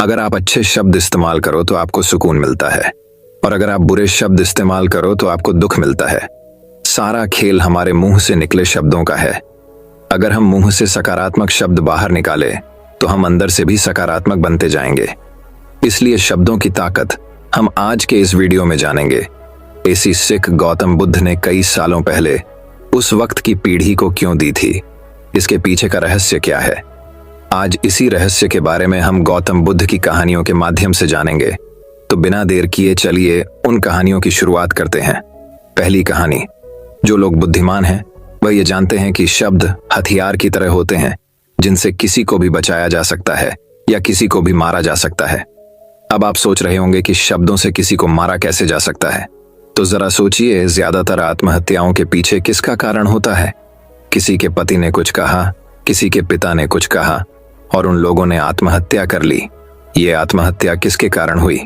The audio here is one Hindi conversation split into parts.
अगर आप अच्छे शब्द इस्तेमाल करो तो आपको सुकून मिलता है, और अगर आप बुरे शब्द इस्तेमाल करो तो आपको दुख मिलता है। सारा खेल हमारे मुंह से निकले शब्दों का है। अगर हम मुंह से सकारात्मक शब्द बाहर निकालें तो हम अंदर से भी सकारात्मक बनते जाएंगे। इसलिए शब्दों की ताकत हम आज के इस वीडियो में जानेंगे। ऐसी सीख गौतम बुद्ध ने कई सालों पहले उस वक्त की पीढ़ी को क्यों दी थी? इसके पीछे का रहस्य क्या है? आज इसी रहस्य के बारे में हम गौतम बुद्ध की कहानियों के माध्यम से जानेंगे। तो बिना देर किए चलिए उन कहानियों की शुरुआत करते हैं। पहली कहानी। जो लोग बुद्धिमान हैं वह ये जानते हैं कि शब्द हथियार की तरह होते हैं, जिनसे किसी को भी बचाया जा सकता है या किसी को भी मारा जा सकता है। अब आप सोच रहे होंगे कि शब्दों से किसी को मारा कैसे जा सकता है? तो जरा सोचिए, ज्यादातर आत्महत्याओं के पीछे किसका कारण होता है? किसी के पति ने कुछ कहा, किसी के पिता ने कुछ कहा और उन लोगों ने आत्महत्या कर ली। ये आत्महत्या किसके कारण हुई?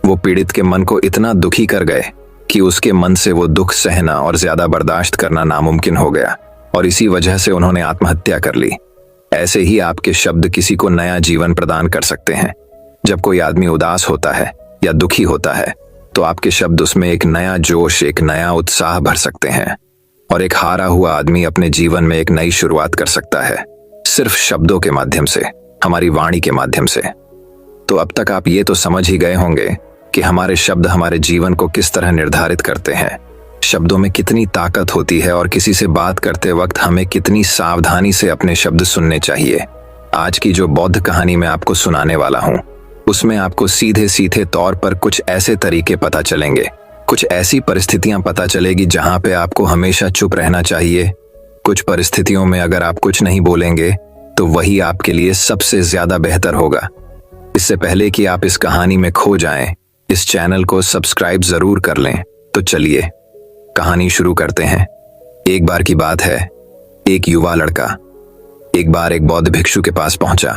वो पीड़ित के मन को इतना दुखी कर गए कि उसके मन से वो दुख सहना और ज्यादा बर्दाश्त करना नामुमकिन हो गया, और इसी वजह से उन्होंने आत्महत्या कर ली। ऐसे ही आपके शब्द किसी को नया जीवन प्रदान कर सकते हैं। जब कोई आदमी उदास होता है या दुखी होता है तो आपके शब्द उसमें एक नया जोश, एक नया उत्साह भर सकते हैं, और एक हारा हुआ आदमी अपने जीवन में एक नई शुरुआत कर सकता है, सिर्फ शब्दों के माध्यम से, हमारी वाणी के माध्यम से। तो अब तक आप ये तो समझ ही गए होंगे कि हमारे शब्द हमारे जीवन को किस तरह निर्धारित करते हैं। शब्दों में कितनी ताकत होती है और किसी से बात करते वक्त हमें कितनी सावधानी से अपने शब्द सुनने चाहिए। आज की जो बौद्ध कहानी मैं आपको सुनाने वाला हूँ, उसमें आपको सीधे सीधे तौर पर कुछ ऐसे तरीके पता चलेंगे, कुछ ऐसी परिस्थितियां पता चलेगी जहां पे आपको हमेशा चुप रहना चाहिए। कुछ परिस्थितियों में अगर आप कुछ नहीं बोलेंगे तो वही आपके लिए सबसे ज्यादा बेहतर होगा। इससे पहले कि आप इस कहानी में खो जाएं, इस चैनल को सब्सक्राइब जरूर कर लें। तो चलिए कहानी शुरू करते हैं। एक बार की बात है, एक युवा लड़का एक बार एक बौद्ध भिक्षु के पास पहुंचा।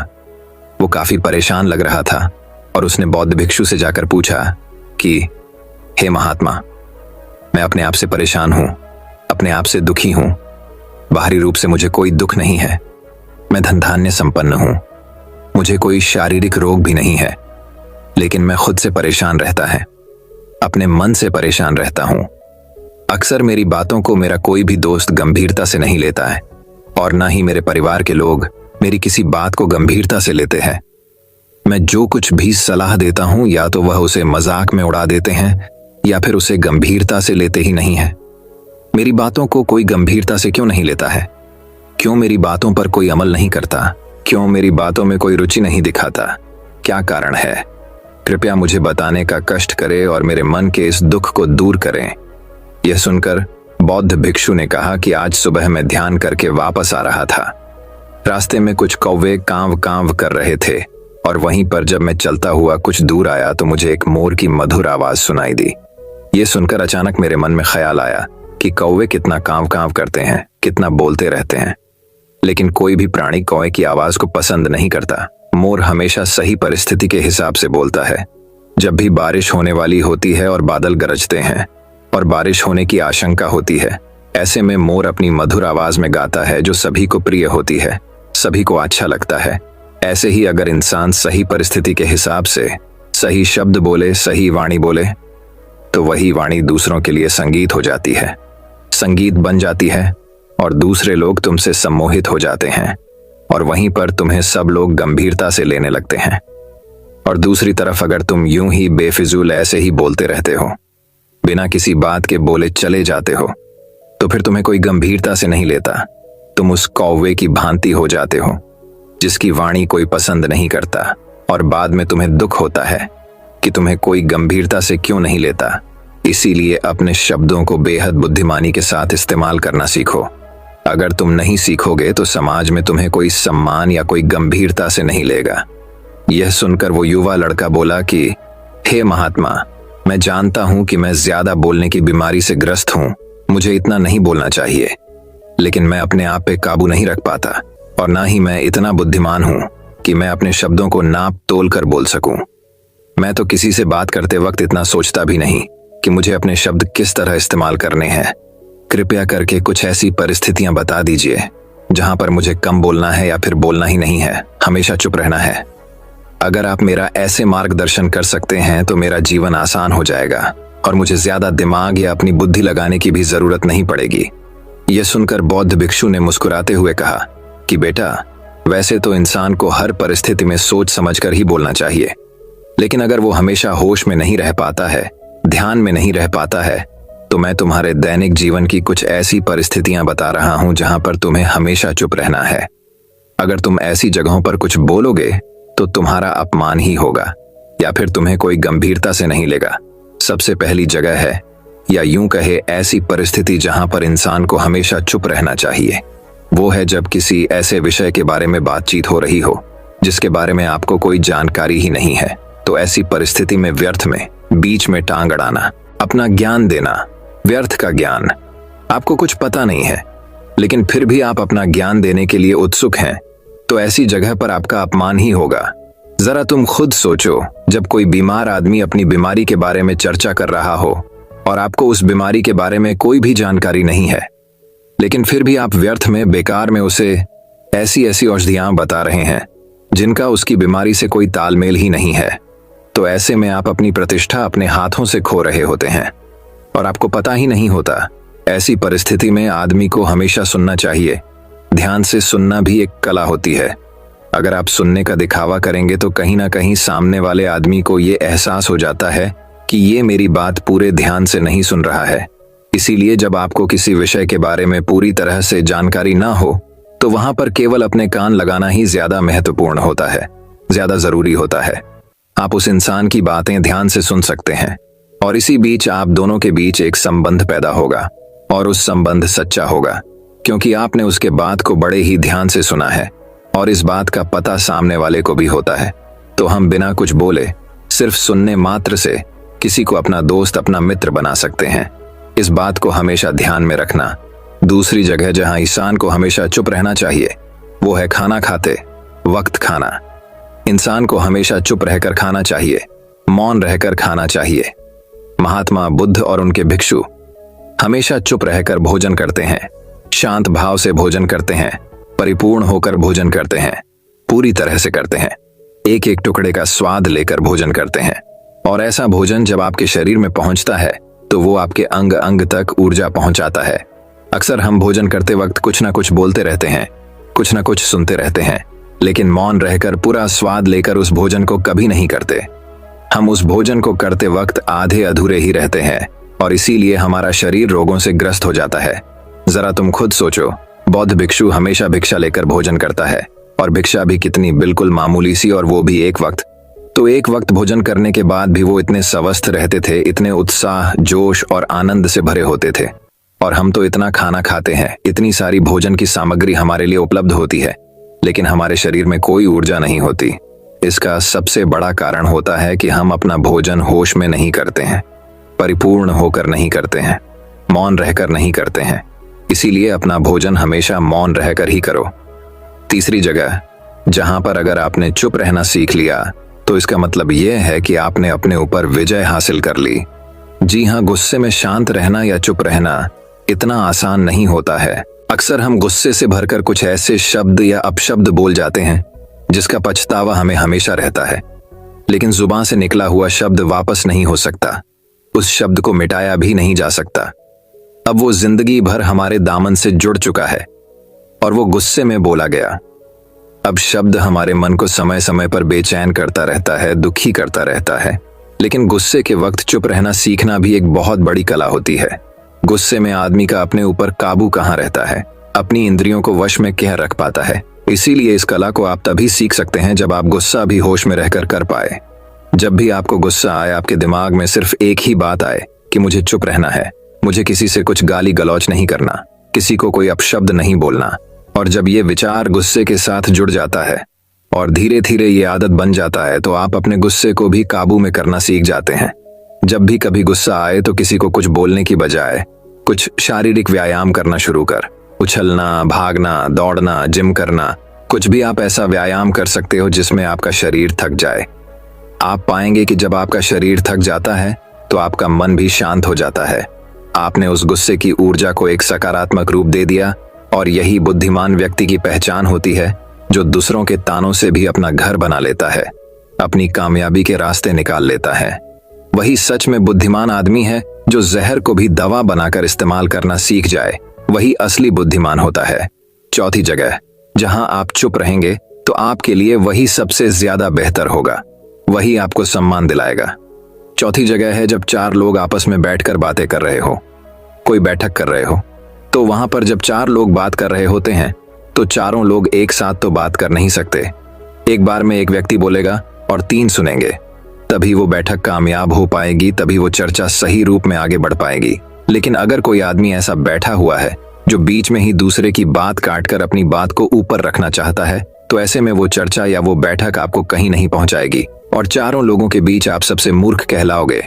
वो काफी परेशान लग रहा था और उसने बौद्ध भिक्षु से जाकर पूछा कि हे महात्मा, मैं अपने आप से परेशान हूं, अपने आप से दुखी हूं। बाहरी रूप से मुझे कोई दुख नहीं है, मैं धन धान्य संपन्न हूं, मुझे कोई शारीरिक रोग भी नहीं है, लेकिन मैं खुद से परेशान रहता है, अपने मन से परेशान रहता हूं। अक्सर मेरी बातों को मेरा कोई भी दोस्त गंभीरता से नहीं लेता है, और ना ही मेरे परिवार के लोग मेरी किसी बात को गंभीरता से लेते हैं। मैं जो कुछ भी सलाह देता हूं या तो वह उसे मजाक में उड़ा देते हैं या फिर उसे गंभीरता से लेते ही नहीं है। मेरी बातों को कोई गंभीरता से क्यों नहीं लेता है? क्यों मेरी बातों पर कोई अमल नहीं करता? क्यों मेरी बातों में कोई रुचि नहीं दिखाता? क्या कारण है? कृपया मुझे बताने का कष्ट करें और मेरे मन के इस दुख को दूर करें। यह सुनकर बौद्ध भिक्षु ने कहा कि आज सुबह मैं ध्यान करके वापस आ रहा था। रास्ते में कुछ कौवे कांव कांव कर रहे थे, और वहीं पर जब मैं चलता हुआ कुछ दूर आया तो मुझे एक मोर की मधुर आवाज सुनाई दी। ये सुनकर अचानक मेरे मन में ख्याल आया कि कौवे कितना कांव कांव करते हैं, कितना बोलते रहते हैं, लेकिन कोई भी प्राणी कौवे की आवाज को पसंद नहीं करता। मोर हमेशा सही परिस्थिति के हिसाब से बोलता है। जब भी बारिश होने वाली होती है और बादल गरजते हैं और बारिश होने की आशंका होती है, ऐसे में मोर अपनी मधुर आवाज में गाता है जो सभी को प्रिय होती है, सभी को अच्छा लगता है। ऐसे ही अगर इंसान सही परिस्थिति के हिसाब से सही शब्द बोले, सही वाणी बोले, तो वही वाणी दूसरों के लिए संगीत हो जाती है, संगीत बन जाती है, और दूसरे लोग तुमसे सम्मोहित हो जाते हैं, और वहीं पर तुम्हें सब लोग गंभीरता से लेने लगते हैं। और दूसरी तरफ अगर तुम यूं ही बेफिजूल ऐसे ही बोलते रहते हो, बिना किसी बात के बोले चले जाते हो, तो फिर तुम्हें कोई गंभीरता से नहीं लेता। तुम उस कौवे की भांति हो जाते हो जिसकी वाणी कोई पसंद नहीं करता, और बाद में तुम्हें दुख होता है कि तुम्हें कोई गंभीरता से क्यों नहीं लेता। इसीलिए अपने शब्दों को बेहद बुद्धिमानी के साथ इस्तेमाल करना सीखो। अगर तुम नहीं सीखोगे तो समाज में तुम्हें कोई सम्मान या कोई गंभीरता से नहीं लेगा। यह सुनकर वो युवा लड़का बोला कि हे महात्मा, मैं जानता हूं कि मैं ज्यादा बोलने की बीमारी से ग्रस्त हूं, मुझे इतना नहीं बोलना चाहिए, लेकिन मैं अपने आप पे काबू नहीं रख पाता, और ना ही मैं इतना बुद्धिमान हूं कि मैं अपने शब्दों को नाप तोल कर बोल सकूं। मैं तो किसी से बात करते वक्त इतना सोचता भी नहीं कि मुझे अपने शब्द किस तरह इस्तेमाल करने हैं। कृपया करके कुछ ऐसी परिस्थितियां बता दीजिए जहां पर मुझे कम बोलना है या फिर बोलना ही नहीं है, हमेशा चुप रहना है। अगर आप मेरा ऐसे मार्गदर्शन कर सकते हैं तो मेरा जीवन आसान हो जाएगा और मुझे ज्यादा दिमाग या अपनी बुद्धि लगाने की भी जरूरत नहीं पड़ेगी। यह सुनकर बौद्ध भिक्षु ने मुस्कुराते हुए कहा कि बेटा, वैसे तो इंसान को हर परिस्थिति में सोच समझकर ही बोलना चाहिए, लेकिन अगर वो हमेशा होश में नहीं रह पाता है, ध्यान में नहीं रह पाता है, तो मैं तुम्हारे दैनिक जीवन की कुछ ऐसी परिस्थितियां बता रहा हूं जहां पर तुम्हें हमेशा चुप रहना है। अगर तुम ऐसी जगहों पर कुछ बोलोगे तो तुम्हारा अपमान ही होगा या फिर तुम्हें कोई गंभीरता से नहीं लेगा। सबसे पहली जगह है, या यूं कहे ऐसी परिस्थिति जहां पर इंसान को हमेशा चुप रहना चाहिए, वो है जब किसी ऐसे विषय के बारे में बातचीत हो रही हो जिसके बारे में आपको कोई जानकारी ही नहीं है। तो ऐसी परिस्थिति में व्यर्थ में बीच में टांग अड़ाना, अपना ज्ञान देना, व्यर्थ का ज्ञान, आपको कुछ पता नहीं है लेकिन फिर भी आप अपना ज्ञान देने के लिए उत्सुक हैं, तो ऐसी जगह पर आपका अपमान ही होगा। जरा तुम खुद सोचो, जब कोई बीमार आदमी अपनी बीमारी के बारे में चर्चा कर रहा हो और आपको उस बीमारी के बारे में कोई भी जानकारी नहीं है, लेकिन फिर भी आप व्यर्थ में बेकार में उसे ऐसी ऐसी औषधियां बता रहे हैं जिनका उसकी बीमारी से कोई तालमेल ही नहीं है, तो ऐसे में आप अपनी प्रतिष्ठा अपने हाथों से खो रहे होते हैं और आपको पता ही नहीं होता। ऐसी परिस्थिति में आदमी को हमेशा सुनना चाहिए। ध्यान से सुनना भी एक कला होती है। अगर आप सुनने का दिखावा करेंगे तो कहीं ना कहीं सामने वाले आदमी को ये एहसास हो जाता है कि ये मेरी बात पूरे ध्यान से नहीं सुन रहा है। इसीलिए जब आपको किसी विषय के बारे में पूरी तरह से जानकारी ना हो तो वहां पर केवल अपने कान लगाना ही ज्यादा महत्वपूर्ण होता है, ज्यादा जरूरी होता है। आप उस इंसान की बातें ध्यान से सुन सकते हैं और इसी बीच आप दोनों के बीच एक संबंध पैदा होगा और उस संबंध सच्चा होगा क्योंकि आपने उसके बात को बड़े ही ध्यान से सुना है और इस बात का पता सामने वाले को भी होता है। तो हम बिना कुछ बोले, सिर्फ सुनने मात्र से किसी को अपना दोस्त, अपना मित्र बना सकते हैं। इस बात को हमेशा ध्यान में रखना। दूसरी जगह जहां इंसान को हमेशा चुप रहना चाहिए वो है खाना खाते वक्त खाना। इंसान को हमेशा चुप रहकर खाना चाहिए, मौन रहकर खाना चाहिए। महात्मा बुद्ध और उनके भिक्षु हमेशा चुप रहकर भोजन करते हैं, शांत भाव से भोजन करते हैं, परिपूर्ण होकर भोजन करते हैं, पूरी तरह से करते हैं, एक एक टुकड़े का स्वाद लेकर भोजन करते हैं। और ऐसा भोजन जब आपके शरीर में पहुंचता है तो वो आपके अंग अंग तक ऊर्जा पहुंचाता है। अक्सर हम भोजन करते वक्त कुछ ना कुछ बोलते रहते हैं, कुछ ना कुछ सुनते रहते हैं, लेकिन मौन रहकर पूरा स्वाद लेकर उस भोजन को कभी नहीं करते। हम उस भोजन को करते वक्त आधे अधूरे ही रहते हैं और इसीलिए हमारा शरीर रोगों से ग्रस्त हो जाता है। जरा तुम खुद सोचो, बौद्ध भिक्षु हमेशा भिक्षा लेकर भोजन करता है और भिक्षा भी कितनी बिल्कुल मामूली सी, और वो भी एक वक्त। तो एक वक्त भोजन करने के बाद भी वो इतने स्वस्थ रहते थे, इतने उत्साह, जोश और आनंद से भरे होते थे। और हम तो इतना खाना खाते हैं, इतनी सारी भोजन की सामग्री हमारे लिए उपलब्ध होती है, लेकिन हमारे शरीर में कोई ऊर्जा नहीं होती। इसका सबसे बड़ा कारण होता है कि हम अपना भोजन होश में नहीं करते हैं, परिपूर्ण होकर नहीं करते हैं, मौन रहकर नहीं करते हैं। इसीलिए अपना भोजन हमेशा मौन रहकर ही करो। तीसरी जगह जहां पर अगर आपने चुप रहना सीख लिया तो इसका मतलब यह है कि आपने अपने ऊपर विजय हासिल कर ली। जी हाँ, गुस्से में शांत रहना या चुप रहना इतना आसान नहीं होता है। अक्सर हम गुस्से से भरकर कुछ ऐसे शब्द या अपशब्द बोल जाते हैं जिसका पछतावा हमें हमेशा रहता है, लेकिन जुबान से निकला हुआ शब्द वापस नहीं हो सकता, उस शब्द को मिटाया भी नहीं जा सकता। अब वो जिंदगी भर हमारे दामन से जुड़ चुका है और वो गुस्से में बोला गया। अब शब्द हमारे मन को समय समय पर बेचैन करता रहता है, दुखी करता रहता है, लेकिन गुस्से के वक्त चुप रहना सीखना भी एक बहुत बड़ी कला होती है। गुस्से में आदमी का अपने ऊपर काबू कहाँ रहता है, अपनी इंद्रियों को वश में क्या रख पाता है। इसीलिए इस कला को आप तभी सीख सकते हैं जब आप गुस्सा भी होश में रहकर कर पाए। जब भी आपको गुस्सा आए, आपके दिमाग में सिर्फ एक ही बात आए कि मुझे चुप रहना है, मुझे किसी से कुछ गाली गलौज नहीं करना, किसी को कोई अपशब्द नहीं बोलना। और जब ये विचार गुस्से के साथ जुड़ जाता है और धीरे धीरे ये आदत बन जाता है तो आप अपने गुस्से को भी काबू में करना सीख जाते हैं। जब भी कभी गुस्सा आए तो किसी को कुछ बोलने की बजाय कुछ शारीरिक व्यायाम करना शुरू कर। उछलना, भागना, दौड़ना, जिम करना, कुछ भी आप ऐसा व्यायाम कर सकते हो जिसमें आपका शरीर थक जाए। आप पाएंगे कि जब आपका शरीर थक जाता है तो आपका मन भी शांत हो जाता है। आपने उस गुस्से की ऊर्जा को एक सकारात्मक रूप दे दिया और यही बुद्धिमान व्यक्ति की पहचान होती है, जो दूसरों के तानों से भी अपना घर बना लेता है। अपनी कामयाबी के रास्ते निकाल लेता है। वही सच में बुद्धिमान आदमी है जो जहर को भी दवा बनाकर इस्तेमाल करना सीख जाए। वही असली बुद्धिमान होता है। चौथी जगह, जहां आप चुप रहेंगे तो आपके लिए वही सबसे ज्यादा बेहतर होगा, वही आपको सम्मान दिलाएगा। चौथी जगह है जब चार लोग आपस में बैठकर बातें कर रहे हो, कोई बैठक कर रहे हो, तो वहां पर जब चार लोग बात कर रहे होते हैं तो चारों लोग एक साथ तो बात कर नहीं सकते। एक बार में एक व्यक्ति बोलेगा और तीन सुनेंगे, तभी वो बैठक कामयाब हो पाएगी, तभी वो चर्चा सही रूप में आगे बढ़ पाएगी। लेकिन अगर कोई आदमी ऐसा बैठा हुआ है जो बीच में ही दूसरे की बात काटकर अपनी बात को ऊपर रखना चाहता है, तो ऐसे में वो चर्चा या वो बैठक आपको कहीं नहीं पहुंचाएगी और चारों लोगों के बीच आप सबसे मूर्ख कहलाओगे।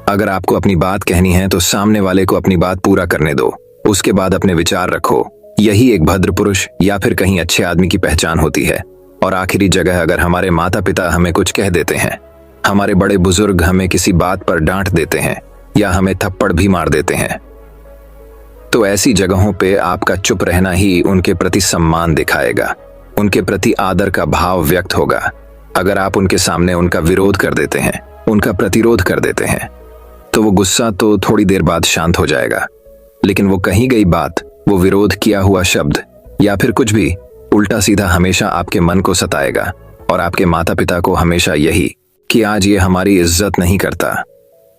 अगर आपको अपनी बात कहनी है तो सामने वाले को अपनी बात पूरा करने दो, उसके बाद अपने विचार रखो। यही एक भद्र पुरुष या फिर कहीं अच्छे आदमी की पहचान होती है। और आखिरी जगह, अगर हमारे माता पिता हमें कुछ कह देते हैं, हमारे बड़े बुजुर्ग हमें किसी बात पर डांट देते हैं या हमें थप्पड़ भी मार देते हैं, तो ऐसी जगहों पे आपका चुप रहना ही उनके प्रति सम्मान दिखाएगा, उनके प्रति आदर का भाव व्यक्त होगा। अगर आप उनके सामने उनका विरोध कर देते हैं, उनका प्रतिरोध कर देते हैं, तो वो गुस्सा तो थोड़ी देर बाद शांत हो जाएगा, लेकिन वो कही गई बात, वो विरोध किया हुआ शब्द या फिर कुछ भी उल्टा सीधा हमेशा आपके मन को सताएगा। और आपके माता पिता को हमेशा यही कि आज ये हमारी इज्जत नहीं करता,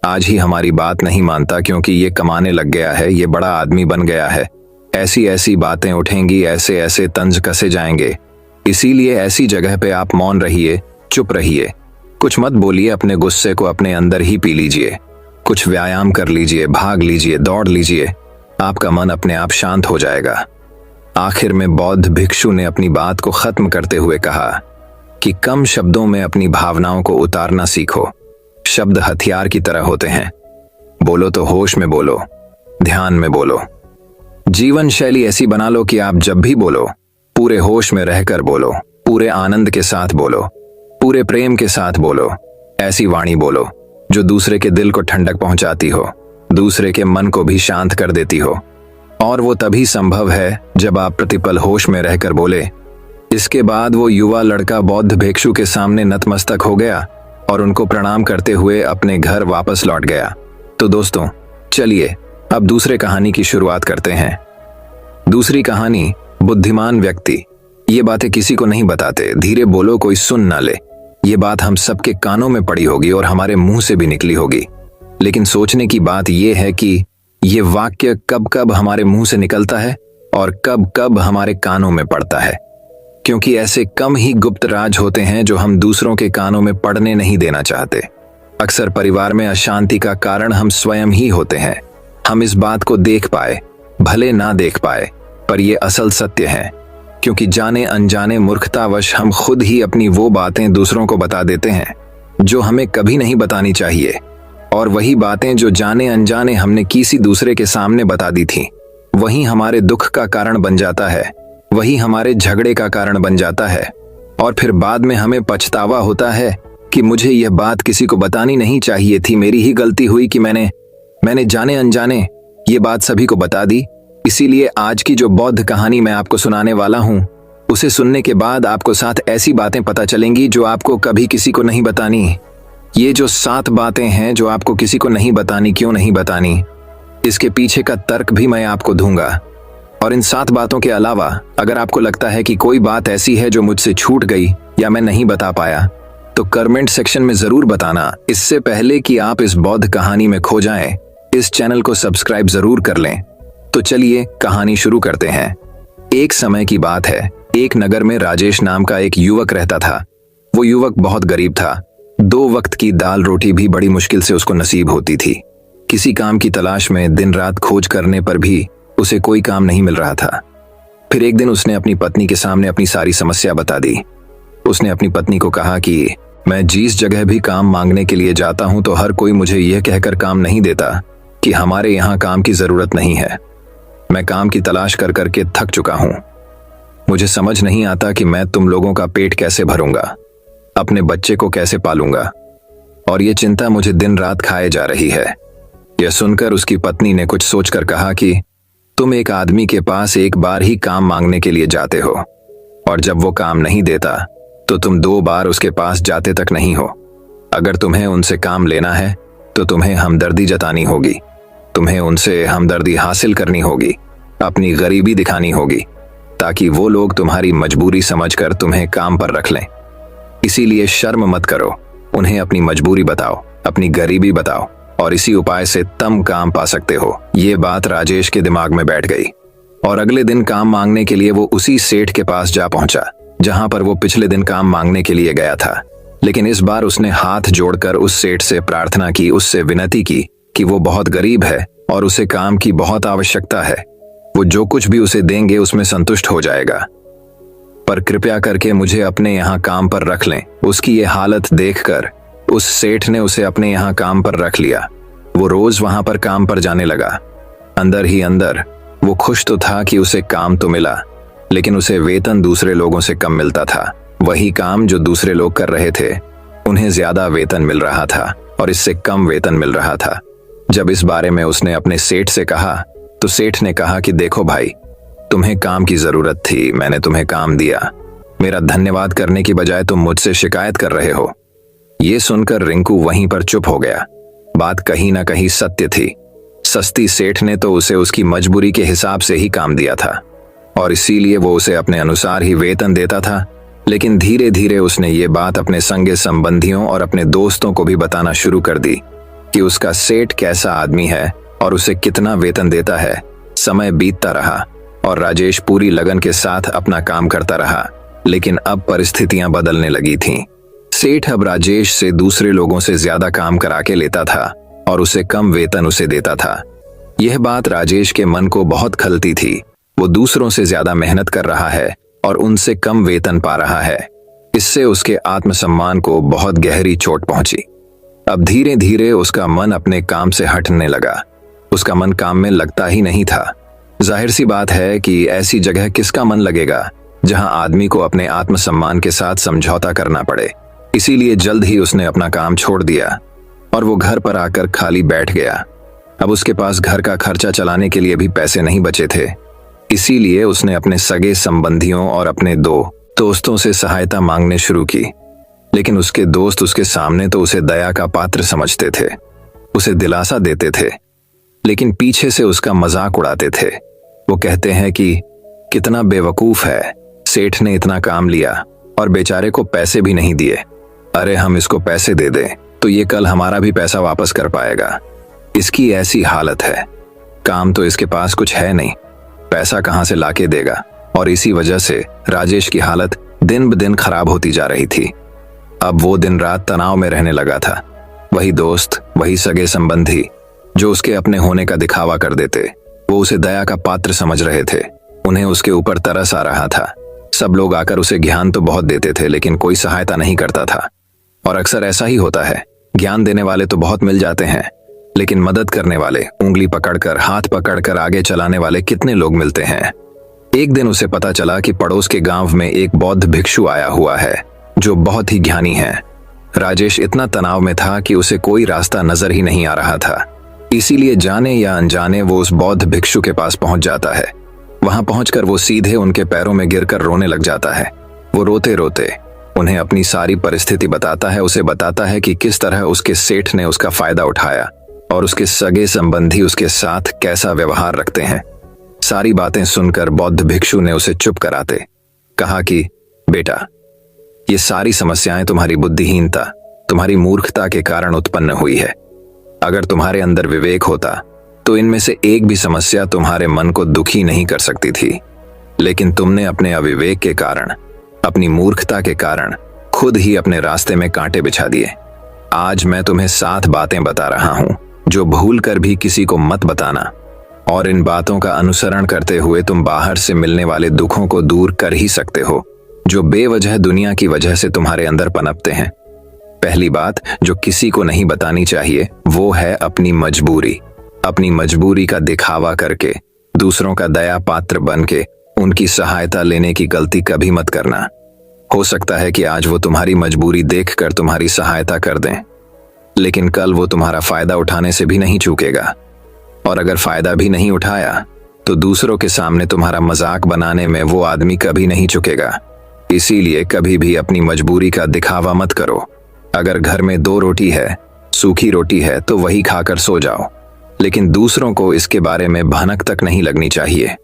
आज ही हमारी बात नहीं मानता क्योंकि ये कमाने लग गया है, ये बड़ा आदमी बन गया है, ऐसी ऐसी बातें उठेंगी, ऐसे ऐसे तंज कसे जाएंगे। इसीलिए ऐसी जगह पे आप मौन रहिए, चुप रहिए, कुछ मत बोलिए, अपने गुस्से को अपने अंदर ही पी लीजिए, कुछ व्यायाम कर लीजिए, भाग लीजिए, दौड़ लीजिए, आपका मन अपने आप शांत हो जाएगा। आखिर में बौद्ध भिक्षु ने अपनी बात को खत्म करते हुए कहा कि कम शब्दों में अपनी भावनाओं को उतारना सीखो। शब्द हथियार की तरह होते हैं, बोलो तो होश में बोलो, ध्यान में बोलो। जीवन शैली ऐसी बना लो कि आप जब भी बोलो पूरे होश में रहकर बोलो, पूरे आनंद के साथ बोलो, पूरे प्रेम के साथ बोलो। ऐसी वाणी बोलो जो दूसरे के दिल को ठंडक पहुंचाती हो, दूसरे के मन को भी शांत कर देती हो। और वो तभी संभव है जब आप प्रतिपल होश में रहकर बोले। इसके बाद वो युवा लड़का बौद्ध भिक्षु के सामने नतमस्तक हो गया और उनको प्रणाम करते हुए अपने घर वापस लौट गया। तो दोस्तों, चलिए अब दूसरे कहानी की शुरुआत करते हैं। दूसरी कहानी, बुद्धिमान व्यक्ति। ये बातें किसी को नहीं बताते, धीरे बोलो, कोई सुन ना ले। ये बात हम सबके कानों में पड़ी होगी और हमारे मुंह से भी निकली होगी, लेकिन सोचने की बात यह है कि ये वाक्य कब कब हमारे मुंह से निकलता है और कब कब हमारे कानों में पड़ता है, क्योंकि ऐसे कम ही गुप्त राज होते हैं जो हम दूसरों के कानों में पड़ने नहीं देना चाहते। अक्सर परिवार में अशांति का कारण हम स्वयं ही होते हैं। हम इस बात को देख पाए, भले ना देख पाए, पर यह असल सत्य है, क्योंकि जाने अनजाने मूर्खतावश हम खुद ही अपनी वो बातें दूसरों को बता देते हैं जो हमें कभी नहीं बतानी चाहिए। और वही बातें जो जाने अनजाने हमने किसी दूसरे के सामने बता दी थी, वही हमारे दुख का कारण बन जाता है, वही हमारे झगड़े का कारण बन जाता है। और फिर बाद में हमें पछतावा होता है कि मुझे यह बात किसी को बतानी नहीं चाहिए थी, मेरी ही गलती हुई कि मैंने जाने अनजाने ये बात सभी को बता दी। इसीलिए आज की जो बौद्ध कहानी मैं आपको सुनाने वाला हूँ, उसे सुनने के बाद आपको 7 ऐसी बातें पता चलेंगी जो आपको कभी किसी को नहीं बतानी। ये जो 7 बातें हैं जो आपको किसी को नहीं बतानी, क्यों नहीं बतानी, इसके पीछे का तर्क भी मैं आपको दूंगा। और इन 7 बातों के अलावा अगर आपको लगता है कि कोई बात ऐसी है जो मुझसे छूट गई या मैं नहीं बता पाया, तो कमेंट सेक्शन में जरूर बताना। इससे पहले कि आप इस बौद्ध कहानी में खो जाएं, इस चैनल को सब्सक्राइब जरूर कर लें। तो चलिए कहानी शुरू करते हैं। एक समय की बात है, एक नगर में राजेश नाम का एक युवक रहता था। वो युवक बहुत गरीब था, 2 वक्त की दाल रोटी भी बड़ी मुश्किल से उसको नसीब होती थी। किसी काम की तलाश में दिन रात खोज करने पर भी उसे कोई काम नहीं मिल रहा था। फिर एक दिन उसने अपनी पत्नी के सामने अपनी सारी समस्या बता दी। उसने अपनी पत्नी को कहा कि मैं जिस जगह भी काम मांगने के लिए जाता हूं तो हर कोई मुझे यह कहकर काम नहीं देता कि हमारे यहाँ काम की जरूरत नहीं है। मैं काम की तलाश कर करके थक चुका हूं। मुझे समझ नहीं आता कि मैं तुम लोगों का पेट कैसे भरूंगा, अपने बच्चे को कैसे पालूंगा, और ये चिंता मुझे दिन रात खाए जा रही है। यह सुनकर उसकी पत्नी ने कुछ सोचकर कहा कि तुम एक आदमी के पास एक बार ही काम मांगने के लिए जाते हो, और जब वो काम नहीं देता तो तुम 2 बार उसके पास जाते तक नहीं हो। अगर तुम्हें उनसे काम लेना है तो तुम्हें हमदर्दी जतानी होगी, तुम्हें उनसे हमदर्दी हासिल करनी होगी, अपनी गरीबी दिखानी होगी, ताकि वो लोग तुम्हारी मजबूरी समझकर तुम्हें काम पर रख लें। इसीलिए शर्म मत करो, उन्हें अपनी मजबूरी बताओ, अपनी गरीबी बताओ, और इसी उपाय से तुम काम पा सकते हो। ये बात राजेश के दिमाग में बैठ गई और अगले दिन काम मांगने के लिए वो उसी सेठ के पास जा पहुंचा जहां पर वो पिछले दिन काम मांगने के लिए गया था। लेकिन इस बार उसने हाथ जोड़कर उस सेठ से प्रार्थना की, उससे विनती की कि वो बहुत गरीब है और उसे काम की बहुत आवश्यकता है। वो जो कुछ भी उसे देंगे उसमें संतुष्ट हो जाएगा, पर कृपया करके मुझे अपने यहाँ काम पर रख लें। उसकी ये हालत देखकर उस सेठ ने उसे अपने यहाँ काम पर रख लिया। वो रोज वहां पर काम पर जाने लगा। अंदर ही अंदर वो खुश तो था कि उसे काम तो मिला, लेकिन उसे वेतन दूसरे लोगों से कम मिलता था। वही काम जो दूसरे लोग कर रहे थे, उन्हें ज्यादा वेतन मिल रहा था और इससे कम वेतन मिल रहा था। जब इस बारे में उसने अपने सेठ से कहा तो सेठ ने कहा कि देखो भाई, तुम्हें काम की जरूरत थी, मैंने तुम्हें काम दिया। मेरा धन्यवाद करने की बजाय तुम मुझसे शिकायत कर रहे हो। ये सुनकर रिंकू वहीं पर चुप हो गया। बात कहीं ना कहीं सत्य थी। सस्ती सेठ ने तो उसे उसकी मजबूरी के हिसाब से ही काम दिया था और इसीलिए वो उसे अपने अनुसार ही वेतन देता था। लेकिन धीरे धीरे उसने ये बात अपने संगे संबंधियों और अपने दोस्तों को भी बताना शुरू कर दी कि उसका सेठ कैसा आदमी है और उसे कितना वेतन देता है। समय बीतता रहा और राजेश पूरी लगन के साथ अपना काम करता रहा, लेकिन अब परिस्थितियां बदलने लगी थीं। सेठ अब राजेश से दूसरे लोगों से ज्यादा काम करा के लेता था और उसे कम वेतन उसे देता था। यह बात राजेश के मन को बहुत खलती थी। वो दूसरों से ज्यादा मेहनत कर रहा है और उनसे कम वेतन पा रहा है। इससे उसके आत्मसम्मान को बहुत गहरी चोट पहुंची। अब धीरे धीरे उसका मन अपने काम से हटने लगा। उसका मन काम में लगता ही नहीं था। जाहिर सी बात है कि ऐसी जगह किसका मन लगेगा जहां आदमी को अपने आत्मसम्मान के साथ समझौता करना पड़े। इसीलिए जल्द ही उसने अपना काम छोड़ दिया और वो घर पर आकर खाली बैठ गया। अब उसके पास घर का खर्चा चलाने के लिए भी पैसे नहीं बचे थे। इसीलिए उसने अपने सगे संबंधियों और अपने 2 दोस्तों से सहायता मांगने शुरू की। लेकिन उसके दोस्त उसके सामने तो उसे दया का पात्र समझते थे, उसे दिलासा देते थे, लेकिन पीछे से उसका मजाक उड़ाते थे। वो कहते हैं कि कितना बेवकूफ है, सेठ ने इतना काम लिया और बेचारे को पैसे भी नहीं दिए। अरे हम इसको पैसे दे दें तो ये कल हमारा भी पैसा वापस कर पाएगा। इसकी ऐसी हालत है, काम तो इसके पास कुछ है नहीं, पैसा कहां से लाके देगा। और इसी वजह से राजेश की हालत दिन ब दिन खराब होती जा रही थी। अब वो दिन रात तनाव में रहने लगा था। वही दोस्त, वही सगे संबंधी जो उसके अपने होने का दिखावा कर देते, वो उसे दया का पात्र समझ रहे थे। उन्हें उसके ऊपर तरस आ रहा था। सब लोग आकर उसे ज्ञान तो बहुत देते थे, लेकिन कोई सहायता नहीं करता था। और अक्सर ऐसा ही होता है, ज्ञान देने वाले तो बहुत मिल जाते हैं, लेकिन मदद करने वाले, उंगली पकड़कर, हाथ पकड़कर आगे चलाने वाले कितने लोग मिलते हैं। एक दिन उसे पता चला कि पड़ोस के गांव में एक बौद्ध भिक्षु आया हुआ है जो बहुत ही ज्ञानी है। राजेश इतना तनाव में था कि उसे कोई रास्ता नजर ही नहीं आ रहा था। इसीलिए जाने या अनजाने वो उस बौद्ध भिक्षु के पास पहुंच जाता है। वहां पहुंचकर वो सीधे उनके पैरों में गिरकर रोने लग जाता है। वो रोते रोते उन्हें अपनी सारी परिस्थिति बताता है। उसे बताता है कि किस तरह उसके सेठ ने उसका फायदा उठाया और उसके सगे संबंधी उसके साथ कैसा व्यवहार रखते हैं। सारी बातें सुनकर बौद्ध भिक्षु ने उसे चुप कराते कहा कि बेटा, ये सारी समस्याएं तुम्हारी बुद्धिहीनता, तुम्हारी मूर्खता के कारण उत्पन्न हुई है। अगर तुम्हारे अंदर विवेक होता तो इनमें से एक भी समस्या तुम्हारे मन को दुखी नहीं कर सकती थी, लेकिन तुमने अपने अविवेक के कारण, अपनी मूर्खता के कारण खुद ही अपने रास्ते में कांटे बिछा दिए। आज मैं तुम्हें 7 बातें बता रहा हूं जो भूल कर भी किसी को मत बताना, और इन बातों का अनुसरण करते हुए तुम बाहर से मिलने वाले दुखों को दूर कर ही सकते हो जो बेवजह दुनिया की वजह से तुम्हारे अंदर पनपते हैं। पहली बात जो किसी को नहीं बतानी चाहिए वो है अपनी मजबूरी। अपनी मजबूरी का दिखावा करके, दूसरों का दया पात्र बन के उनकी सहायता लेने की गलती कभी मत करना। हो सकता है कि आज वो तुम्हारी मजबूरी देखकर तुम्हारी सहायता कर दें, लेकिन कल वो तुम्हारा फायदा उठाने से भी नहीं चूकेगा, और अगर फायदा भी नहीं उठाया तो दूसरों के सामने तुम्हारा मजाक बनाने में वो आदमी कभी नहीं चुकेगा। इसीलिए कभी भी अपनी मजबूरी का दिखावा मत करो। अगर घर में 2 रोटी है, सूखी रोटी है, तो वही खाकर सो जाओ, लेकिन दूसरों को इसके बारे में भनक तक नहीं लगनी चाहिए।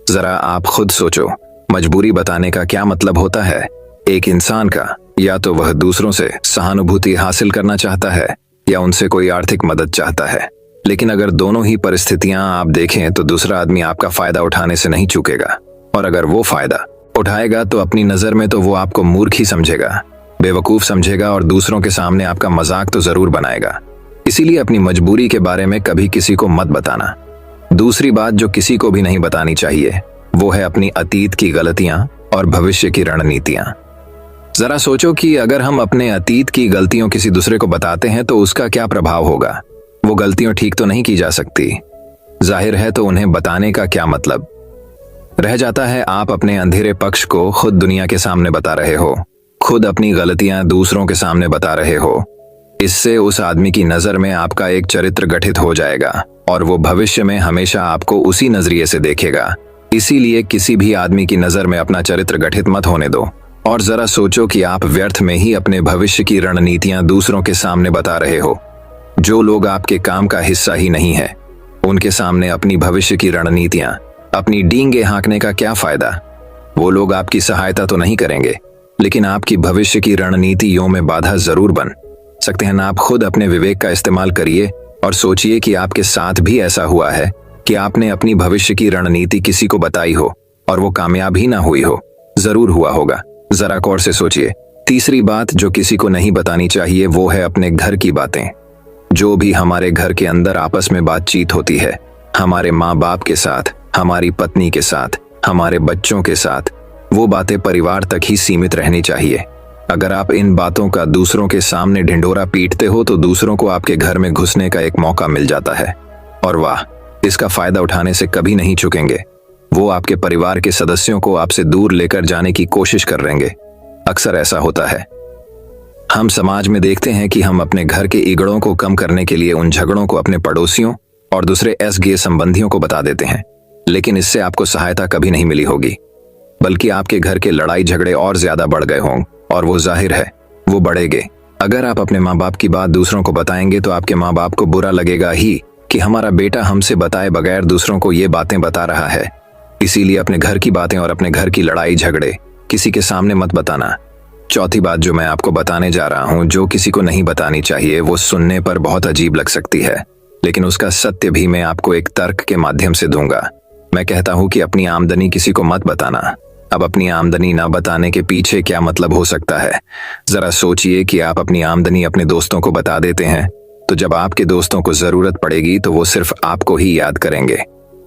जरा आप खुद सोचो, मजबूरी बताने का क्या मतलब होता है एक इंसान का? या तो वह दूसरों से सहानुभूति हासिल करना चाहता है या उनसे कोई आर्थिक मदद चाहता है। लेकिन अगर दोनों ही परिस्थितियां आप देखें तो दूसरा आदमी आपका फायदा उठाने से नहीं चूकेगा, और अगर वो फायदा उठाएगा तो अपनी नजर में तो वो आपको मूर्ख ही समझेगा, बेवकूफ समझेगा, और दूसरों के सामने आपका मजाक तो जरूर बनाएगा। इसीलिए अपनी मजबूरी के बारे में कभी किसी को मत बताना। दूसरी बात जो किसी को भी नहीं बतानी चाहिए वो है अपनी अतीत की गलतियां और भविष्य की रणनीतियां। जरा सोचो कि अगर हम अपने अतीत की गलतियों किसी दूसरे को बताते हैं तो उसका क्या प्रभाव होगा। वो गलतियां ठीक तो नहीं की जा सकती, जाहिर है, तो उन्हें बताने का क्या मतलब रह जाता है। आप अपने अंधेरे पक्ष को खुद दुनिया के सामने बता रहे हो, खुद अपनी गलतियां दूसरों के सामने बता रहे हो। इससे उस आदमी की नजर में आपका एक चरित्र गठित हो जाएगा और वो भविष्य में हमेशा आपको उसी नजरिए से देखेगा। इसीलिए किसी भी आदमी की नजर में अपना चरित्र गठित मत होने दो। और जरा सोचो कि आप व्यर्थ में ही अपने भविष्य की रणनीतियां दूसरों के सामने बता रहे हो। जो लोग आपके काम का हिस्सा ही नहीं है, उनके सामने अपनी भविष्य की रणनीतियां, अपनी डींगे हाँकने का क्या फायदा? वो लोग आपकी सहायता तो नहीं करेंगे, लेकिन आपकी भविष्य की रणनीतियों में बाधा जरूर बन सकते हैं। आप खुद अपने विवेक का इस्तेमाल करिए और सोचिए कि आपके साथ भी ऐसा हुआ है कि आपने अपनी भविष्य की रणनीति किसी को बताई हो और वो कामयाब ही ना हुई हो। जरूर हुआ होगा, जरा गौर से सोचिए। तीसरी बात जो किसी को नहीं बतानी चाहिए वो है अपने घर की बातें। जो भी हमारे घर के अंदर आपस में बातचीत होती है, हमारे माँ बाप के साथ, हमारी पत्नी के साथ, हमारे बच्चों के साथ, वो बातें परिवार तक ही सीमित रहनी चाहिए। अगर आप इन बातों का दूसरों के सामने ढिंढोरा पीटते हो तो दूसरों को आपके घर में घुसने का एक मौका मिल जाता है, और वाह, इसका फायदा उठाने से कभी नहीं चुकेंगे। वो आपके परिवार के सदस्यों को आपसे दूर लेकर जाने की कोशिश कर रहेंगे। अक्सर ऐसा होता है। हम समाज में देखते हैं कि हम अपने घर के ईगड़ों को कम करने के लिए उन झगड़ों को अपने पड़ोसियों और दूसरे सगे संबंधियों को बता देते हैं, लेकिन इससे आपको सहायता कभी नहीं मिली होगी, बल्कि आपके घर के लड़ाई झगड़े और ज्यादा बढ़ गए होंगे, और वो जाहिर है वो बढ़ेंगे। अगर आप अपने माँ बाप की बात दूसरों को बताएंगे तो आपके माँ बाप को बुरा लगेगा ही कि हमारा बेटा हमसे बताए बगैर दूसरों को ये बातें बता रहा है। इसीलिए अपने घर की बातें और अपने घर की लड़ाई झगड़े किसी के सामने मत बताना। चौथी बात जो मैं आपको बताने जा रहा हूँ, जो किसी को नहीं बतानी चाहिए, वो सुनने पर बहुत अजीब लग सकती है, लेकिन उसका सत्य भी मैं आपको एक तर्क के माध्यम से दूंगा। मैं कहता हूँ कि अपनी आमदनी किसी को मत बताना। अब अपनी आमदनी ना बताने के पीछे क्या मतलब हो सकता है? जरा सोचिए कि आप अपनी आमदनी अपने दोस्तों को बता देते हैं, तो जब आपके दोस्तों को जरूरत पड़ेगी तो वो सिर्फ आपको ही याद करेंगे,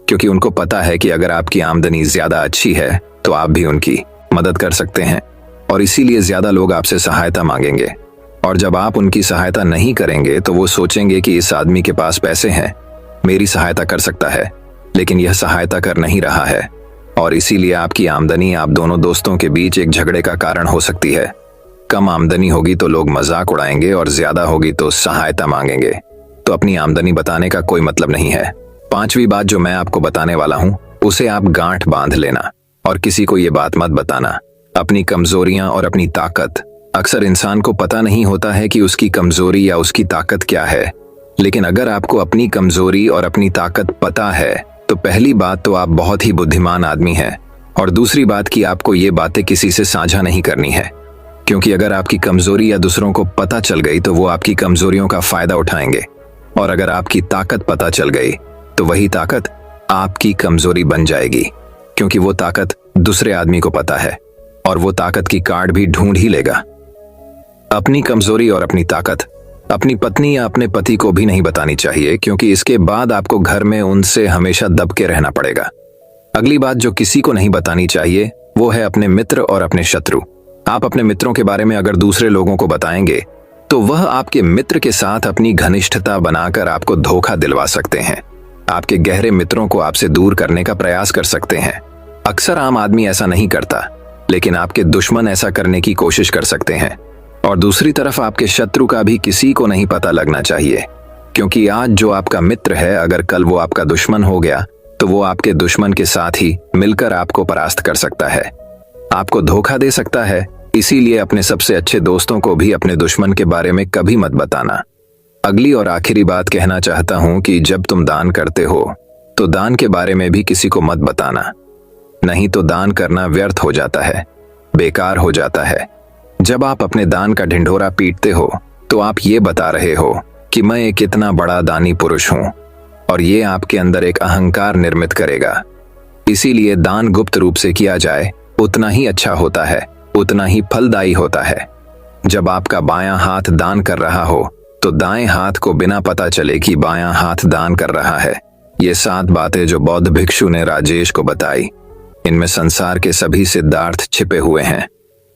क्योंकि उनको पता है कि अगर आपकी आमदनी ज्यादा अच्छी है तो आप भी उनकी मदद कर सकते हैं, और इसीलिए ज्यादा लोग आपसे सहायता मांगेंगे। और जब आप उनकी सहायता नहीं करेंगे तो वो सोचेंगे कि इस आदमी के पास पैसे हैं, मेरी सहायता कर सकता है, लेकिन यह सहायता कर नहीं रहा है, और इसीलिए आपकी आमदनी आप दोनों दोस्तों के बीच एक झगड़े का कारण हो सकती है। कम आमदनी होगी तो लोग मजाक उड़ाएंगे और ज्यादा होगी तो सहायता मांगेंगे। तो अपनी आमदनी बताने का कोई मतलब नहीं है। पांचवी बात जो मैं आपको बताने वाला हूँ उसे आप गांठ बांध लेना और किसी को ये बात मत बताना। अपनी कमजोरियां और अपनी ताकत। अक्सर इंसान को पता नहीं होता है कि उसकी कमजोरी या उसकी ताकत क्या है, लेकिन अगर आपको अपनी कमजोरी और अपनी ताकत पता है तो पहली बात तो आप बहुत ही बुद्धिमान आदमी हैं, और दूसरी बात कि आपको ये बातें किसी से साझा नहीं करनी है, क्योंकि अगर आपकी कमजोरी या दूसरों को पता चल गई तो वो आपकी कमजोरियों का फायदा उठाएंगे, और अगर आपकी ताकत पता चल गई तो वही ताकत आपकी कमजोरी बन जाएगी, क्योंकि वो ताकत दूसरे आदमी को पता है और वो ताकत की कार्ड भी ढूंढ ही लेगा। अपनी कमजोरी और अपनी ताकत अपनी पत्नी या अपने पति को भी नहीं बतानी चाहिए, क्योंकि इसके बाद आपको घर में उनसे हमेशा दब के रहना पड़ेगा। अगली बात जो किसी को नहीं बतानी चाहिए वो है अपने मित्र और अपने शत्रु। आप अपने मित्रों के बारे में अगर दूसरे लोगों को बताएंगे तो वह आपके मित्र के साथ अपनी घनिष्ठता बनाकर आपको धोखा दिलवा सकते हैं। आपके गहरे मित्रों को आपसे दूर करने का प्रयास कर सकते हैं। अक्सर आम आदमी ऐसा नहीं करता, लेकिन आपके दुश्मन ऐसा करने की कोशिश कर सकते हैं। और दूसरी तरफ आपके शत्रु का भी किसी को नहीं पता लगना चाहिए, क्योंकि आज जो आपका मित्र है अगर कल वो आपका दुश्मन हो गया तो वो आपके दुश्मन के साथ ही मिलकर आपको परास्त कर सकता है। आपको धोखा दे सकता है। इसीलिए अपने सबसे अच्छे दोस्तों को भी अपने दुश्मन के बारे में कभी मत बताना। अगली और आखिरी बात कहना चाहता हूं कि जब तुम दान करते हो तो दान के बारे में भी किसी को मत बताना, नहीं तो दान करना व्यर्थ हो जाता है, बेकार हो जाता है। जब आप अपने दान का ढिंढोरा पीटते हो तो आप ये बता रहे हो कि मैं एक इतना बड़ा दानी पुरुष हूं, और ये आपके अंदर एक अहंकार निर्मित करेगा। इसीलिए दान गुप्त रूप से किया जाए उतना ही अच्छा होता है, उतना ही फलदायी होता है। जब आपका बायां हाथ दान कर रहा हो तो दाएं हाथ को बिना पता चले कि बायां हाथ दान कर रहा है। ये 7 बातें जो बौद्ध भिक्षु ने राजेश को बताई, इनमें संसार के सभी सिद्धार्थ छिपे हुए हैं।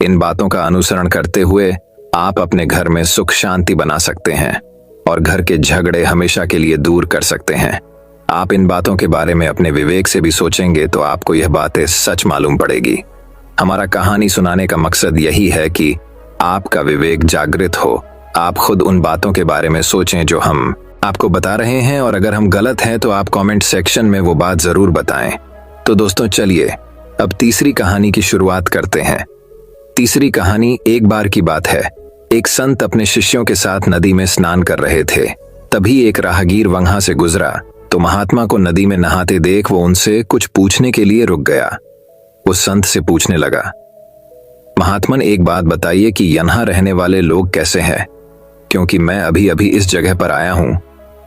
इन बातों का अनुसरण करते हुए आप अपने घर में सुख शांति बना सकते हैं और घर के झगड़े हमेशा के लिए दूर कर सकते हैं। आप इन बातों के बारे में अपने विवेक से भी सोचेंगे तो आपको यह बातें सच मालूम पड़ेगी। हमारा कहानी सुनाने का मकसद यही है कि आपका विवेक जागृत हो, आप खुद उन बातों के बारे में सोचें जो हम आपको बता रहे हैं, और अगर हम गलत हैं तो आप कमेंट सेक्शन में वो बात जरूर बताएं। तो दोस्तों चलिए अब तीसरी कहानी की शुरुआत करते हैं। तीसरी कहानी एक बार की बात है। एक संत अपने शिष्यों के साथ नदी में स्नान कर रहे थे। तभी एक राहगीर वहां से गुजरा तो महात्मा को नदी में नहाते देख वो उनसे कुछ पूछने के लिए रुक गया। वो संत से पूछने लगा, महात्मन एक बात बताइए कि यहाँ रहने वाले लोग कैसे हैं, क्योंकि मैं अभी अभी इस जगह पर आया हूं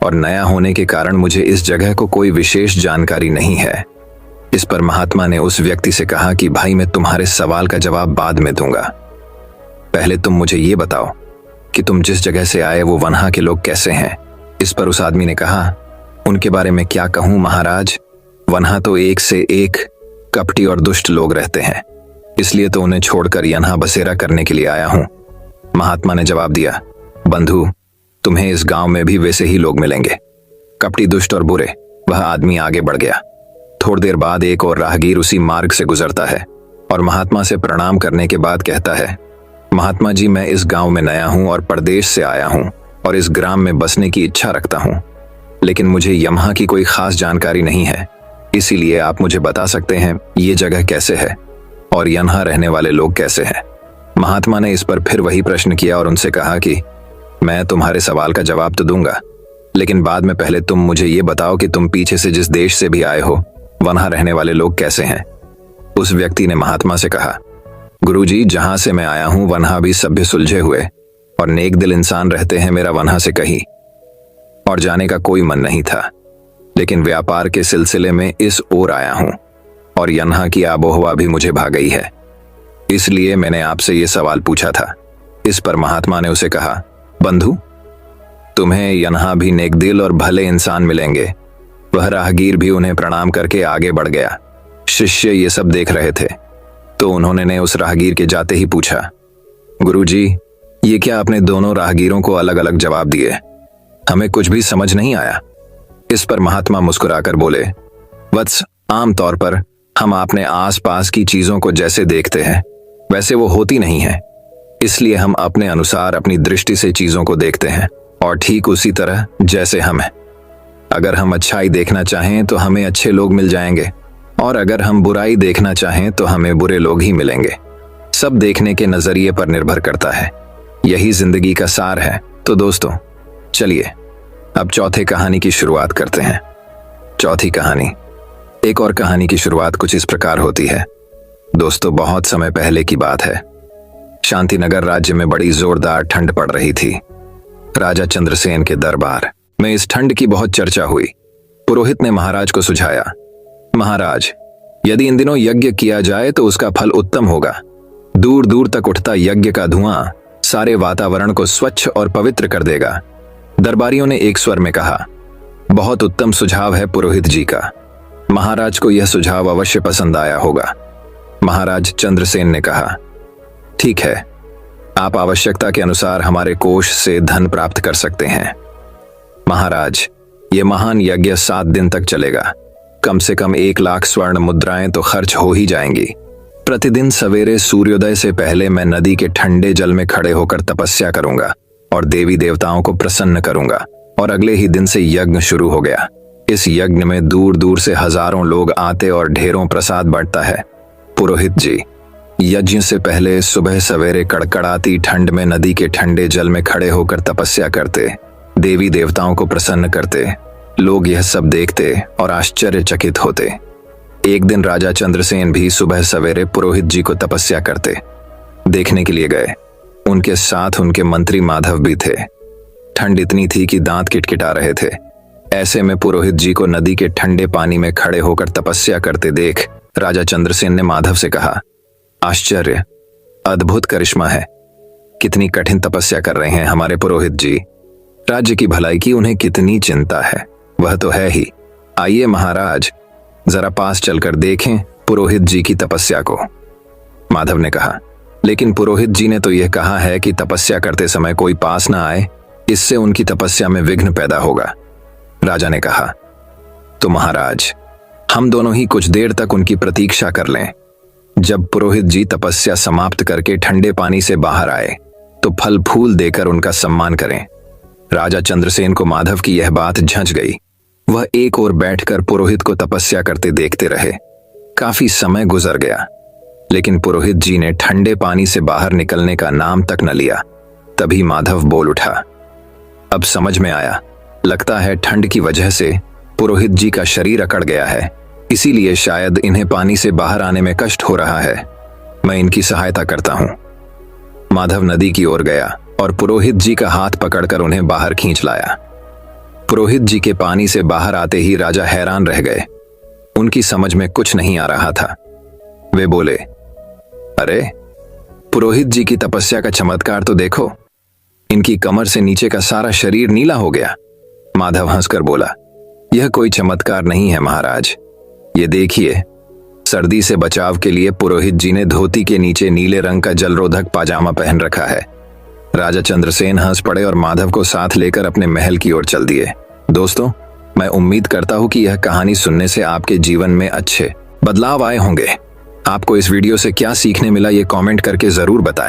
और नया होने के कारण मुझे इस जगह को कोई विशेष जानकारी नहीं है। इस पर महात्मा ने उस व्यक्ति से कहा कि भाई मैं तुम्हारे सवाल का जवाब बाद में दूंगा, पहले तुम मुझे ये बताओ कि तुम जिस जगह से आए वो वहां के लोग कैसे हैं। इस पर उस आदमी ने कहा, उनके बारे में क्या कहूं महाराज, वहां तो एक से एक कपटी और दुष्ट लोग रहते हैं, इसलिए तो उन्हें छोड़कर यहाँ बसेरा करने के लिए आया हूं। महात्मा ने जवाब दिया, बंधु तुम्हें इस गांव में भी वैसे ही लोग मिलेंगे, कपटी दुष्ट और बुरे। वह आदमी आगे बढ़ गया। थोड़ी देर बाद एक और राहगीर उसी मार्ग से गुजरता है और महात्मा से प्रणाम करने के बाद कहता है, महात्मा जी मैं इस गांव में नया हूं और परदेश से आया हूं और इस ग्राम में बसने की इच्छा रखता हूं, लेकिन मुझे यहाँ की कोई खास जानकारी नहीं है, इसीलिए आप मुझे बता सकते हैं ये जगह कैसे है और यहाँ रहने वाले लोग कैसे हैं। महात्मा ने इस पर फिर वही प्रश्न किया और उनसे कहा कि मैं तुम्हारे सवाल का जवाब तो दूंगा, लेकिन बाद में पहले तुम मुझे ये बताओ कि तुम पीछे से जिस देश से भी आए हो वहां रहने वाले लोग कैसे हैं। उस व्यक्ति ने महात्मा से कहा, गुरुजी जहां से मैं आया हूं वहां भी सभ्य सुलझे हुए और नेक दिल इंसान रहते हैं। मेरा वहां से कहीं और जाने का कोई मन नहीं था, लेकिन व्यापार के सिलसिले में इस ओर आया हूं और यहाँ की आबोहवा भी मुझे भा गई है, इसलिए मैंने आपसे ये सवाल पूछा था। इस पर महात्मा ने उसे कहा, बंधु तुम्हें यहाँ भी नेक दिल और भले इंसान मिलेंगे। वह राहगीर भी उन्हें प्रणाम करके आगे बढ़ गया। शिष्य ये सब देख रहे थे तो उन्होंने उस राहगीर के जाते ही पूछा, गुरुजी ये क्या आपने दोनों राहगीरों को अलग अलग जवाब दिए, हमें कुछ भी समझ नहीं आया। इस पर महात्मा मुस्कुराकर बोले, वत्स आम तौर पर हम अपने आसपास की चीजों को जैसे देखते हैं वैसे वो होती नहीं है, इसलिए हम अपने अनुसार अपनी दृष्टि से चीजों को देखते हैं और ठीक उसी तरह जैसे हम हैं। अगर हम अच्छाई देखना चाहें तो हमें अच्छे लोग मिल जाएंगे और अगर हम बुराई देखना चाहें तो हमें बुरे लोग ही मिलेंगे। सब देखने के नजरिए पर निर्भर करता है, यही जिंदगी का सार है। तो दोस्तों चलिए अब चौथे कहानी की शुरुआत करते हैं। चौथी कहानी। एक और कहानी की शुरुआत कुछ इस प्रकार होती है। दोस्तों बहुत समय पहले की बात है। शांतिनगर राज्य में बड़ी जोरदार ठंड पड़ रही थी। राजा चंद्रसेन के दरबार में इस ठंड की बहुत चर्चा हुई। पुरोहित ने महाराज को सुझाया, महाराज यदि इन दिनों यज्ञ किया जाए तो उसका फल उत्तम होगा। दूर दूर तक उठता यज्ञ का धुआं सारे वातावरण को स्वच्छ और पवित्र कर देगा। दरबारियों ने एक स्वर में कहा, बहुत उत्तम सुझाव है पुरोहित जी का, महाराज को यह सुझाव अवश्य पसंद आया होगा। महाराज चंद्रसेन ने कहा, ठीक है, आप आवश्यकता के अनुसार हमारे कोष से धन प्राप्त कर सकते हैं। महाराज ये महान यज्ञ 7 दिन तक चलेगा, कम से कम 1 लाख स्वर्ण मुद्राएं तो खर्च हो ही जाएंगी। प्रतिदिन सवेरे सूर्योदय से पहले मैं नदी के ठंडे जल में खड़े होकर तपस्या करूंगा और देवी देवताओं को प्रसन्न करूंगा। और अगले ही दिन से यज्ञ शुरू हो गया। इस यज्ञ में दूर दूर से हजारों लोग आते और ढेरों प्रसाद बढ़ता है। पुरोहित जी यज्ञ से पहले सुबह सवेरे कड़कड़ाती ठंड में नदी के ठंडे जल में खड़े होकर तपस्या करते, देवी देवताओं को प्रसन्न करते। लोग यह सब देखते और आश्चर्यचकित होते। एक दिन राजा चंद्रसेन भी सुबह सवेरे पुरोहित जी को तपस्या करते देखने के लिए गए। उनके साथ उनके मंत्री माधव भी थे। ठंड इतनी थी कि दांत किटकिटा रहे थे। ऐसे में पुरोहित जी को नदी के ठंडे पानी में खड़े होकर तपस्या करते देख राजा चंद्रसेन ने माधव से कहा, आश्चर्य, अद्भुत करिश्मा है। कितनी कठिन तपस्या कर रहे हैं हमारे पुरोहित जी। राज्य की भलाई की उन्हें कितनी चिंता है, वह तो है ही। आइए महाराज, जरा पास चलकर देखें पुरोहित जी की तपस्या को, माधव ने कहा। लेकिन पुरोहित जी ने तो यह कहा है कि तपस्या करते समय कोई पास ना आए, इससे उनकी तपस्या में विघ्न पैदा होगा। राजा ने कहा, तो महाराज, हम दोनों ही कुछ देर तक उनकी प्रतीक्षा कर लें। जब पुरोहित जी तपस्या समाप्त करके ठंडे पानी से बाहर आए तो फल फूल देकर उनका सम्मान करें। राजा चंद्रसेन को माधव की यह बात झंझ गई। वह एक ओर बैठकर पुरोहित को तपस्या करते देखते रहे। काफी समय गुजर गया, लेकिन पुरोहित जी ने ठंडे पानी से बाहर निकलने का नाम तक न लिया। तभी माधव बोल उठा, अब समझ में आया, लगता है ठंड की वजह से पुरोहित जी का शरीर अकड़ गया है, इसीलिए शायद इन्हें पानी से बाहर आने में कष्ट हो रहा है। मैं इनकी सहायता करता हूं। माधव नदी की ओर गया और पुरोहित जी का हाथ पकड़कर उन्हें बाहर खींच लाया। पुरोहित जी के पानी से बाहर आते ही राजा हैरान रह गए। उनकी समझ में कुछ नहीं आ रहा था। वे बोले, अरे, पुरोहित जी की तपस्या का चमत्कार तो देखो, इनकी कमर से नीचे का सारा शरीर नीला हो गया। माधव हंसकर बोला, यह कोई चमत्कार नहीं है महाराज, ये देखिए, सर्दी से बचाव के लिए पुरोहित जी ने धोती के नीचे नीले रंग का जलरोधक पाजामा पहन रखा है। राजा चंद्रसेन हंस पड़े और माधव को साथ लेकर अपने महल की ओर चल दिए। दोस्तों, मैं उम्मीद करता हूं कि यह कहानी सुनने से आपके जीवन में अच्छे बदलाव आए होंगे। आपको इस वीडियो से क्या सीखने मिला, ये कमेंट करके जरूर बताएं।